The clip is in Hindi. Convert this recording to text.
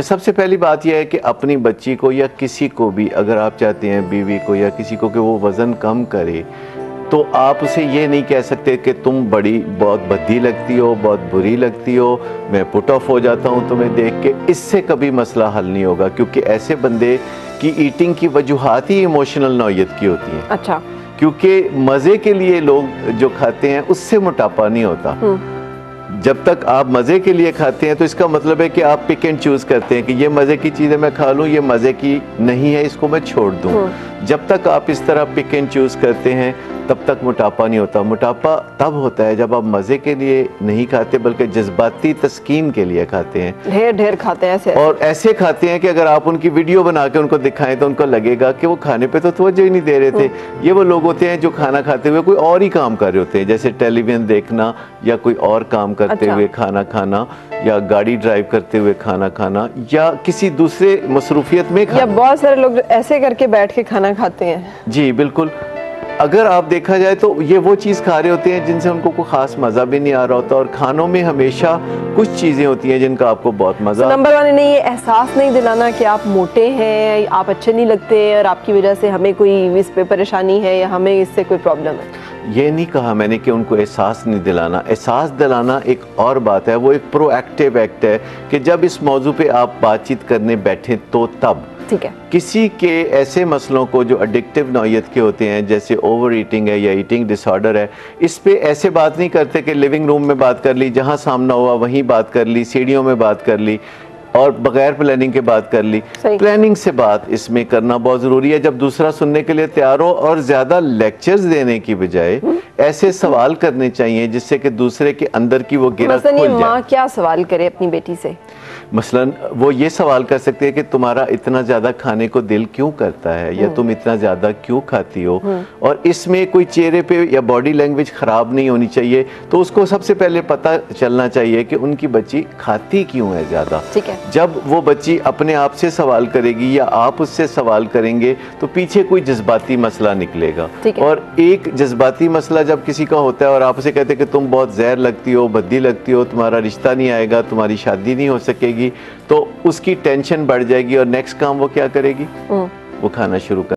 सबसे पहली बात यह है कि अपनी बच्ची को या किसी को भी, अगर आप चाहते हैं बीवी को या किसी को कि वो वज़न कम करे, तो आप उसे ये नहीं कह सकते कि तुम बहुत भद्दी लगती हो, बहुत बुरी लगती हो, मैं पुट ऑफ हो जाता हूँ तुम्हें देख के। इससे कभी मसला हल नहीं होगा, क्योंकि ऐसे बंदे की ईटिंग की वजूहात ही इमोशनल नौयत की होती हैं। अच्छा। क्योंकि मज़े के लिए लोग जो खाते हैं उससे मोटापा नहीं होता। जब तक आप मज़े के लिए खाते हैं तो इसका मतलब है कि आप पिक एंड चूज़ करते हैं कि ये मज़े की चीज़ें मैं खा लूँ, ये मज़े की नहीं है, इसको मैं छोड़ दूँ। जब तक आप इस तरह पिक एंड चूज़ करते हैं तब तक मोटापा नहीं होता। मोटापा तब होता है जब आप मज़े के लिए नहीं खाते बल्कि जज्बाती तस्कीन के लिए खाते हैं, ढेर ढेर खाते हैं ऐसे। और ऐसे खाते हैं कि अगर आप उनकी वीडियो बना के उनको दिखाएं तो उनको लगेगा कि वो खाने पे तो तवज्जो ही नहीं दे रहे थे। ये वो लोग होते हैं जो खाना खाते हुए कोई और ही काम कर रहे होते हैं, जैसे टेलीविज़न देखना या कोई और काम करते हुए खाना खाना, या गाड़ी ड्राइव करते हुए खाना खाना, या किसी दूसरे मसरूफियत में खाना। या बहुत सारे लोग ऐसे करके बैठ के खाना खाते हैं। जी बिल्कुल। अगर आप देखा जाए तो ये वो चीज़ खा रहे होते हैं जिनसे उनको कोई ख़ास मज़ा भी नहीं आ रहा होता, और खानों में हमेशा कुछ चीज़ें होती हैं जिनका आपको बहुत मज़ा। नंबर 1 इन्हें ये एहसास नहीं दिलाना कि आप मोटे हैं, आप अच्छे नहीं लगते और आपकी वजह से हमें कोई इस पे परेशानी है या हमें इससे कोई प्रॉब्लम है। ये नहीं कहा मैंने कि उनको एहसास नहीं दिलाना। एहसास दिलाना एक और बात है, वो एक प्रोएक्टिव एक्ट है कि जब इस मौजू पे आप बातचीत करने बैठे तो तब ठीक है। किसी के ऐसे मसलों को जो एडिक्टिव नौयत के होते हैं, जैसे ओवर ईटिंग है या ईटिंग डिसऑर्डर है, इस पे ऐसे बात नहीं करते कि लिविंग रूम में बात कर ली, जहाँ सामना हुआ वहीं बात कर ली, सीढ़ियों में बात कर ली और बगैर प्लानिंग के बात कर ली। प्लानिंग से बात इसमें करना बहुत ज़रूरी है, जब दूसरा सुनने के लिए तैयार हो, और ज़्यादा लेक्चर्स देने की बजाय ऐसे सवाल करने चाहिए जिससे कि दूसरे के अंदर की वो गिरा खुल जाए। माँ क्या सवाल करे अपनी बेटी से? मसलन वो ये सवाल कर सकते हैं कि तुम्हारा इतना ज़्यादा खाने को दिल क्यों करता है, या तुम इतना ज़्यादा क्यों खाती हो, और इसमें कोई चेहरे पे या बॉडी लैंग्वेज ख़राब नहीं होनी चाहिए। तो उसको सबसे पहले पता चलना चाहिए कि उनकी बच्ची खाती क्यों है ज़्यादा। ठीक है। जब वो बच्ची अपने आप से सवाल करेगी या आप उससे सवाल करेंगे तो पीछे कोई जज्बाती मसला निकलेगा। और एक जज्बाती मसला जब किसी का होता है और आप उसे कहते हैं कि तुम बहुत जहर लगती हो, भद्दी लगती हो, तुम्हारा रिश्ता नहीं आएगा, तुम्हारी शादी नहीं हो सकेगी, तो उसकी टेंशन बढ़ जाएगी और नेक्स्ट काम वो क्या करेगी, वो खाना शुरू कर